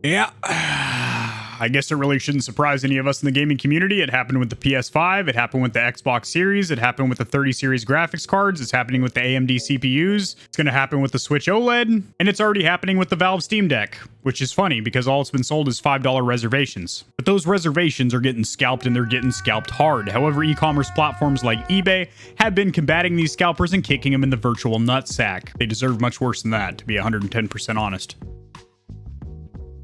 Yeah, I guess it really shouldn't surprise any of us in the gaming community. It happened with the PS5, it happened with the Xbox Series, it happened with the 30 series graphics cards, it's happening with the AMD CPUs, it's going to happen with the Switch OLED, and it's already happening with the Valve Steam Deck, which is funny because all it's been sold is $5 reservations. But those reservations are getting scalped, and they're getting scalped hard. However, e-commerce platforms like eBay have been combating these scalpers and kicking them in the virtual nutsack. They deserve much worse than that, to be 110% honest.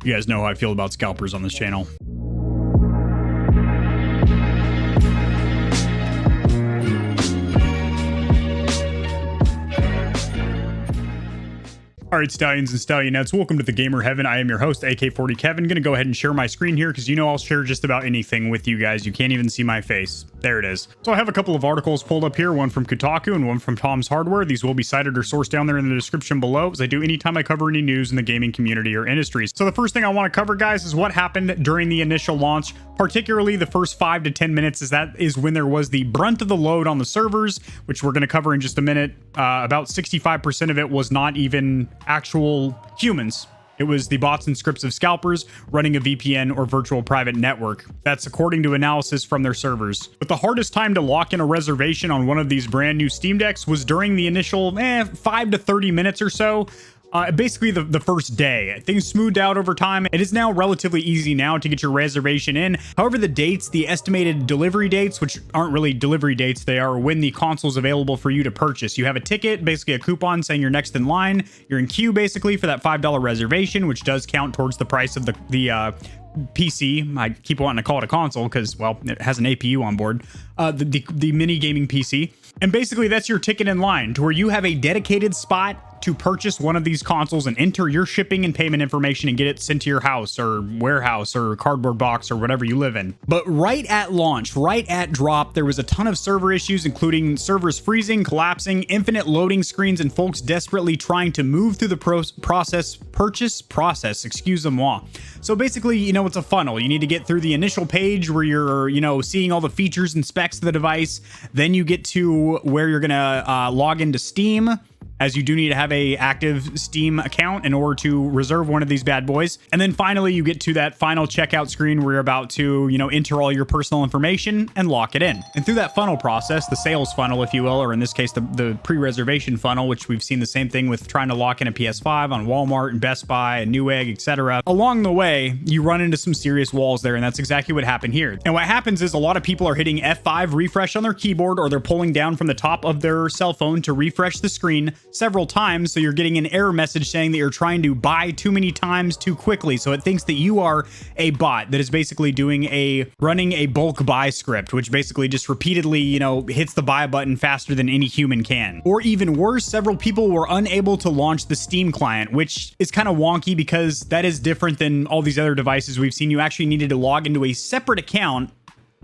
You guys know how I feel about scalpers on this channel. All right, stallions and stallionettes, welcome to the Gamer Heaven. I am your host, AK40 Kevin. Gonna go ahead and share my screen here because you know I'll share just about anything with you guys. You can't even see my face. There it is. So I have a couple of articles pulled up here, one from Kotaku and one from Tom's Hardware. These will be cited or sourced down there in the description below, as I do anytime I cover any news in the gaming community or industries. So the first thing I want to cover, guys, is what happened during the initial launch, particularly the first 5 to 10 minutes, as that is when there was the brunt of the load on the servers, which we're going to cover in just a minute. About 65% of it was not even actual humans. It was the bots and scripts of scalpers running a VPN or virtual private network. That's according to analysis from their servers. But the hardest time to lock in a reservation on one of these brand new Steam Decks was during the initial 5 to 30 minutes or so. Basically the first day. Things smoothed out over time. It is now relatively easy now to get your reservation in. However, the dates, the estimated delivery dates, which aren't really delivery dates, they are when the console's available for you to purchase. You have a ticket, basically a coupon saying you're next in line. You're in queue basically for that $5 reservation, which does count towards the price of the PC. I keep wanting to call it a console because, well, it has an APU on board. The mini gaming PC. And basically that's your ticket in line to where you have a dedicated spot to purchase one of these consoles and enter your shipping and payment information and get it sent to your house or warehouse or cardboard box or whatever you live in. But right at launch, right at drop, there was a ton of server issues, including servers freezing, collapsing, infinite loading screens, and folks desperately trying to move through the purchase process, excuse-moi. So basically, you know, it's a funnel. You need to get through the initial page where you're, you know, seeing all the features and specs of the device. Then you get to where you're gonna log into Steam, as you do need to have a active Steam account in order to reserve one of these bad boys. And then finally, you get to that final checkout screen where you're about to, you know, enter all your personal information and lock it in. And through that funnel process, the sales funnel, if you will, or in this case, the pre-reservation funnel, which we've seen the same thing with trying to lock in a PS5 on Walmart and Best Buy and Newegg, etc. Along the way, you run into some serious walls there, and that's exactly what happened here. And what happens is a lot of people are hitting F5 refresh on their keyboard, or they're pulling down from the top of their cell phone to refresh the screen several times, so you're getting an error message saying that you're trying to buy too many times too quickly. So it thinks that you are a bot that is basically running a bulk buy script, which basically just repeatedly, you know, hits the buy button faster than any human can. Or even worse, several people were unable to launch the Steam client, which is kind of wonky because that is different than all these other devices we've seen. You actually needed to log into a separate account.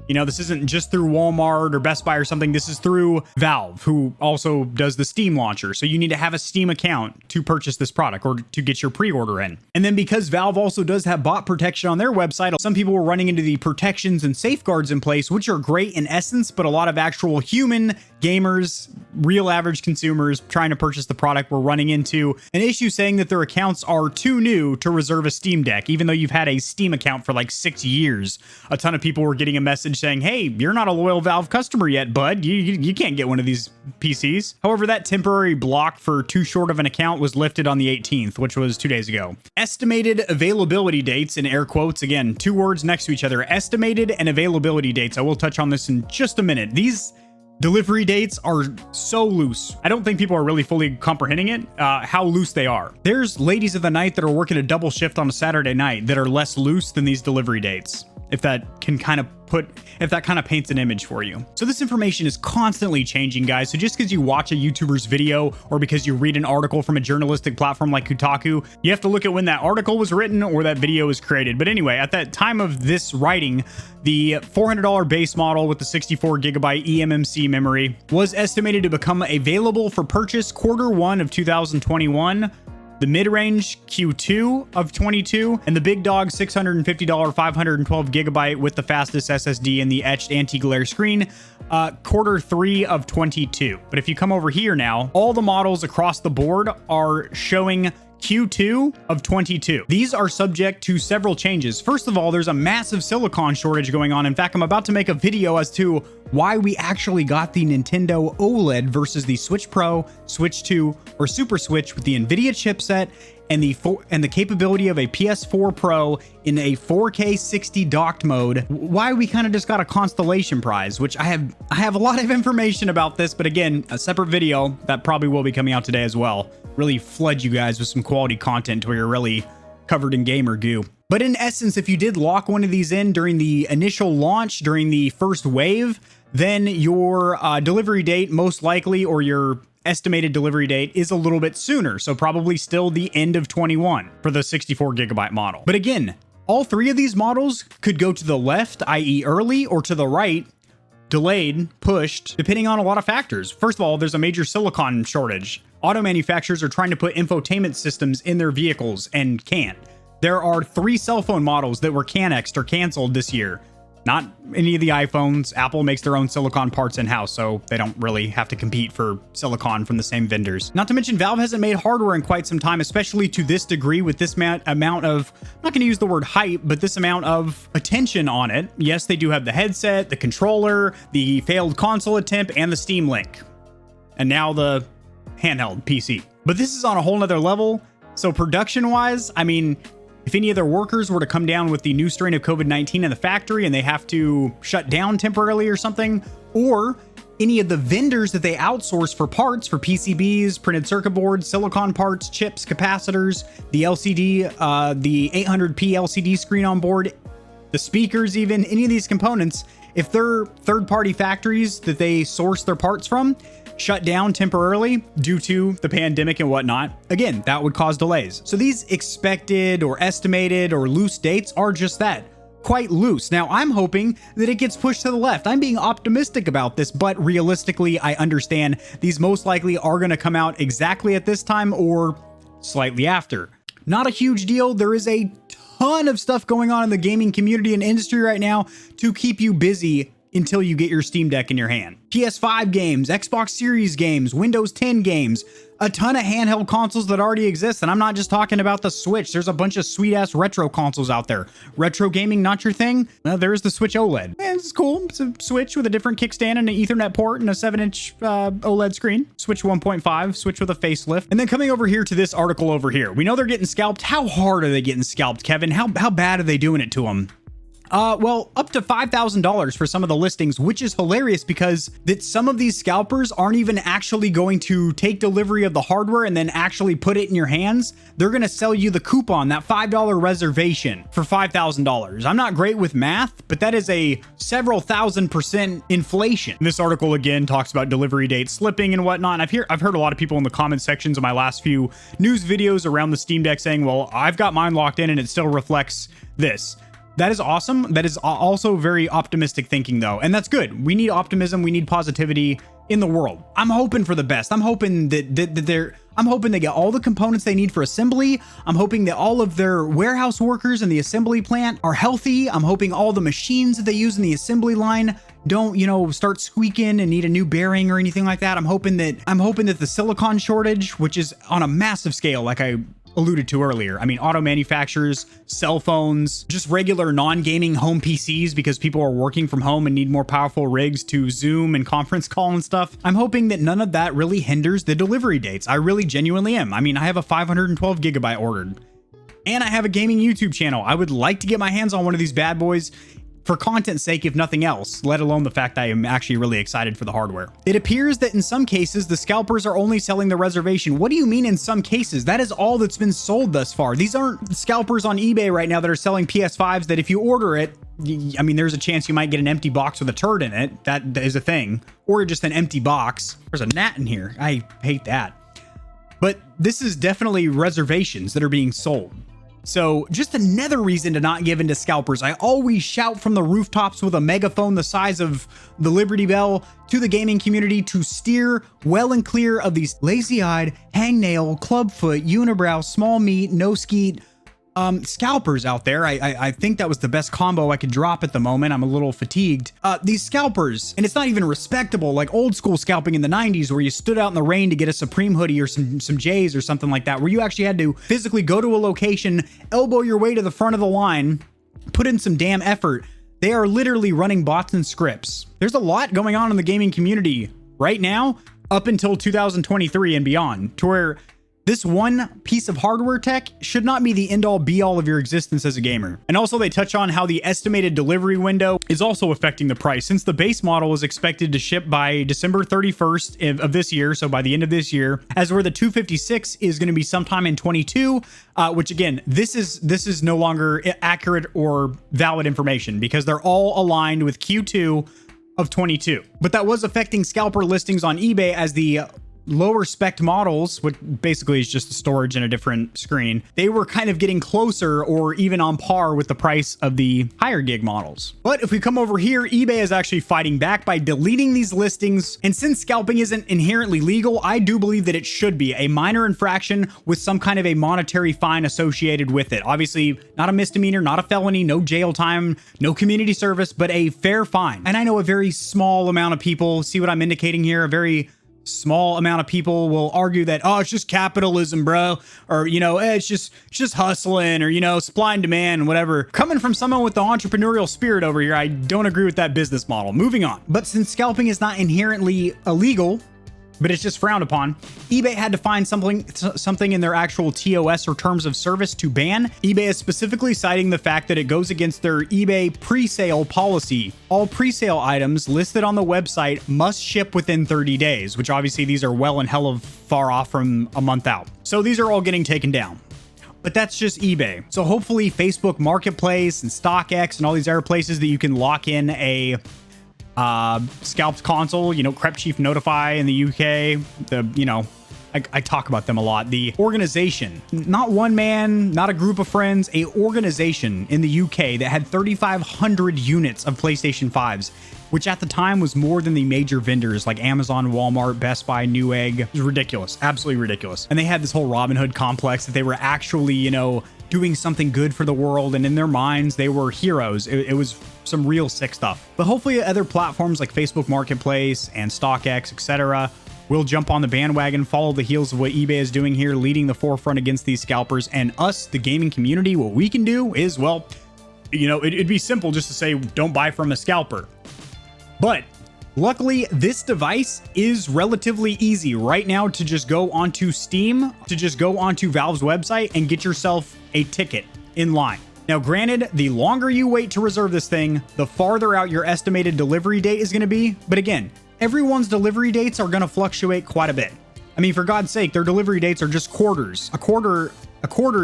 You know, this isn't just through Walmart or Best Buy or something. This is through Valve, who also does the Steam launcher. So you need to have a Steam account to purchase this product or to get your pre-order in. And then because Valve also does have bot protection on their website, some people were running into the protections and safeguards in place, which are great in essence, but a lot of actual human gamers, real average consumers trying to purchase the product were running into an issue saying that their accounts are too new to reserve a Steam Deck, even though you've had a Steam account for like 6 years. A ton of people were getting a message saying, hey, you're not a loyal Valve customer yet, bud. You can't get one of these PCs. However, that temporary block for too short of an account was lifted on the 18th, which was 2 days ago. Estimated availability dates, in air quotes, again, two words next to each other, estimated and availability dates. I will touch on this in just a minute. These delivery dates are so loose. I don't think people are really fully comprehending it, how loose they are. There's ladies of the night that are working a double shift on a Saturday night that are less loose than these delivery dates, if that can kind of paints an image for you. So this information is constantly changing, guys. So just because you watch a YouTuber's video or because you read an article from a journalistic platform like Kotaku, you have to look at when that article was written or that video was created. But anyway, at that time of this writing, the $400 base model with the 64 gigabyte eMMC memory was estimated to become available for purchase Q1 of 2021. The mid-range Q2 of 22, and the big dog $650 512 gigabyte with the fastest SSD and the etched anti-glare screen, Q3 of 22. But if you come over here now, all the models across the board are showing Q2 of 22. These are subject to several changes. First of all, there's a massive silicon shortage going on. In fact, I'm about to make a video as to why we actually got the Nintendo OLED versus the Switch Pro, Switch 2, or Super Switch with the NVIDIA chipset and the capability of a PS4 Pro in a 4K 60 docked mode. Why we kind of just got a constellation prize, which I have a lot of information about this, but again, a separate video that probably will be coming out today as well. Really flood you guys with some quality content to where you're really covered in gamer goo. But in essence, if you did lock one of these in during the initial launch, during the first wave, then your delivery date most likely, or your estimated delivery date, is a little bit sooner. So probably still the end of 21 for the 64 gigabyte model. But again, all three of these models could go to the left, i.e. early, or to the right, delayed, pushed, depending on a lot of factors. First of all, there's a major silicon shortage. Auto manufacturers are trying to put infotainment systems in their vehicles and can't. There are 3 cell phone models that were cannexed or canceled this year. Not any of the iPhones. Apple makes their own silicon parts in-house, so they don't really have to compete for silicon from the same vendors. Not to mention, Valve hasn't made hardware in quite some time, especially to this degree with this amount of, I'm not going to use the word hype, but this amount of attention on it. Yes, they do have the headset, the controller, the failed console attempt, and the Steam Link. And now the handheld PC. But this is on a whole nother level. So production-wise, I mean, if any of their workers were to come down with the new strain of COVID-19 in the factory and they have to shut down temporarily or something, or any of the vendors that they outsource for parts, for PCBs, printed circuit boards, silicon parts, chips, capacitors, the LCD, the 800p LCD screen on board, the speakers even, any of these components, if they're third-party factories that they source their parts from, shut down temporarily due to the pandemic and whatnot, again, that would cause delays. So these expected or estimated or loose dates are just that, quite loose. Now, I'm hoping that it gets pushed to the left. I'm being optimistic about this, but realistically, I understand these most likely are going to come out exactly at this time or slightly after. Not a huge deal. There is a ton of stuff going on in the gaming community and industry right now to keep you busy until you get your Steam Deck in your hand. PS5 games, Xbox Series games, Windows 10 games, a ton of handheld consoles that already exist. And I'm not just talking about the Switch. There's a bunch of sweet ass retro consoles out there. Retro gaming, not your thing? Well, there's the Switch OLED. It's cool. It's a Switch with a different kickstand and an Ethernet port and a 7-inch OLED screen. Switch 1.5, Switch with a facelift. And then coming over here to this article over here. We know they're getting scalped. How hard are they getting scalped, Kevin? How bad are they doing it to them? Well, up to $5,000 for some of the listings, which is hilarious because that some of these scalpers aren't even actually going to take delivery of the hardware and then actually put it in your hands. They're going to sell you the coupon, that $5 reservation for $5,000. I'm not great with math, but that is a several thousand% inflation. This article again talks about delivery dates slipping and whatnot. And I've heard a lot of people in the comment sections of my last few news videos around the Steam Deck saying, well, I've got mine locked in and it still reflects this. That is awesome. That is also very optimistic thinking though. And that's good. We need optimism. We need positivity in the world. I'm hoping for the best. I'm hoping I'm hoping they get all the components they need for assembly. I'm hoping that all of their warehouse workers in the assembly plant are healthy. I'm hoping all the machines that they use in the assembly line don't, start squeaking and need a new bearing or anything like that. I'm hoping that the silicon shortage, which is on a massive scale, like I alluded to earlier. I mean, auto manufacturers, cell phones, just regular non-gaming home PCs because people are working from home and need more powerful rigs to Zoom and conference call and stuff. I'm hoping that none of that really hinders the delivery dates. I really genuinely am. I mean, I have a 512 gigabyte ordered and I have a gaming YouTube channel. I would like to get my hands on one of these bad boys for content's sake, if nothing else, let alone the fact I am actually really excited for the hardware. It appears that in some cases, the scalpers are only selling the reservation. What do you mean in some cases? That is all that's been sold thus far. These aren't scalpers on eBay right now that are selling PS5s that if you order it, I mean, there's a chance you might get an empty box with a turd in it. That is a thing. Or just an empty box. There's a gnat in here. I hate that. But this is definitely reservations that are being sold. So just another reason to not give in to scalpers. I always shout from the rooftops with a megaphone the size of the Liberty Bell to the gaming community to steer well and clear of these lazy-eyed, hangnail, clubfoot, unibrow, small meat, no skeet, scalpers out there. I think that was the best combo I could drop at the moment. I'm a little fatigued. These scalpers, and it's not even respectable like old school scalping in the 90s where you stood out in the rain to get a Supreme hoodie or some J's or something like that, where you actually had to physically go to a location, elbow your way to the front of the line, put in some damn effort. They are literally running bots and scripts. There's a lot going on in the gaming community right now up until 2023 and beyond, to where this one piece of hardware tech should not be the end-all be-all of your existence as a gamer. And also they touch on how the estimated delivery window is also affecting the price, since the base model is expected to ship by December 31st of this year, so by the end of this year, as where the 256 is going to be sometime in 22, which again, this is no longer accurate or valid information because they're all aligned with Q2 of 22. But that was affecting scalper listings on eBay as the lower spec models, which basically is just the storage in a different screen, they were kind of getting closer or even on par with the price of the higher gig models. But if we come over here, eBay is actually fighting back by deleting these listings. And since scalping isn't inherently legal, I do believe that it should be a minor infraction with some kind of a monetary fine associated with it. Obviously, not a misdemeanor, not a felony, no jail time, no community service, but a fair fine. And I know a very small amount of people, see what I'm indicating here, a very small amount of people will argue that, oh, it's just capitalism, bro, or, you know, it's just hustling, or, you know, supply and demand and whatever. Coming from someone with the entrepreneurial spirit over here, I don't agree with that business model. Moving on. But since scalping is not inherently illegal, but it's just frowned upon, eBay had to find something in their actual TOS or terms of service to ban. eBay is specifically citing the fact that it goes against their eBay pre-sale policy. All pre-sale items listed on the website must ship within 30 days, which obviously these are well and hell of far off from a month out. So these are all getting taken down. But that's just eBay. So hopefully Facebook Marketplace and StockX and all these other places that you can lock in a Scalped console, you know, Crep Chief Notify in the UK, I talk about them a lot. The organization, not one man, not a group of friends, a organization in the UK that had 3,500 units of PlayStation 5s, which at the time was more than the major vendors like Amazon, Walmart, Best Buy, Newegg. It was ridiculous, absolutely ridiculous. And they had this whole Robin Hood complex that they were actually, you know, doing something good for the world, and in their minds they were heroes. It was some real sick stuff. But hopefully other platforms like Facebook Marketplace and StockX, etc., will jump on the bandwagon, follow the heels of what eBay is doing here, leading the forefront against these scalpers. And us, the gaming community, what we can do is, well, you know, it'd be simple just to say don't buy from a scalper. But luckily, this device is relatively easy right now to just go onto Steam, to just go onto Valve's website and get yourself a ticket in line. Now, granted, the longer you wait to reserve this thing, the farther out your estimated delivery date is going to be. But again, everyone's delivery dates are going to fluctuate quite a bit. I mean, for God's sake, their delivery dates are just quarters. A quarter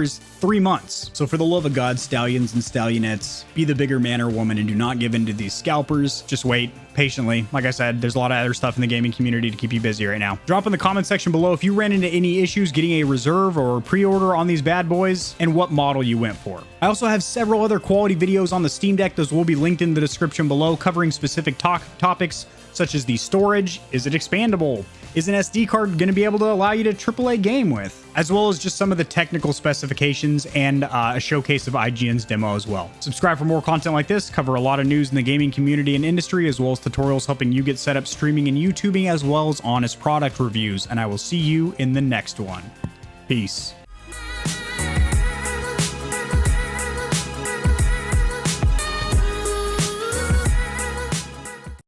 is 3 months. So for the love of God, stallions and stallionettes, be the bigger man or woman and do not give in to these scalpers. Just wait patiently. Like I said, there's a lot of other stuff in the gaming community to keep you busy right now. Drop in the comment section below if you ran into any issues getting a reserve or pre-order on these bad boys and what model you went for. I also have several other quality videos on the Steam Deck. Those will be linked in the description below, covering specific topics such as the storage. Is it expandable? Is an SD card going to be able to allow you to AAA game with? As well as just some of the technical specifications and a showcase of IGN's demo as well. Subscribe for more content like this, cover a lot of news in the gaming community and industry, as well as tutorials helping you get set up streaming and YouTubing, as well as honest product reviews. And I will see you in the next one. Peace.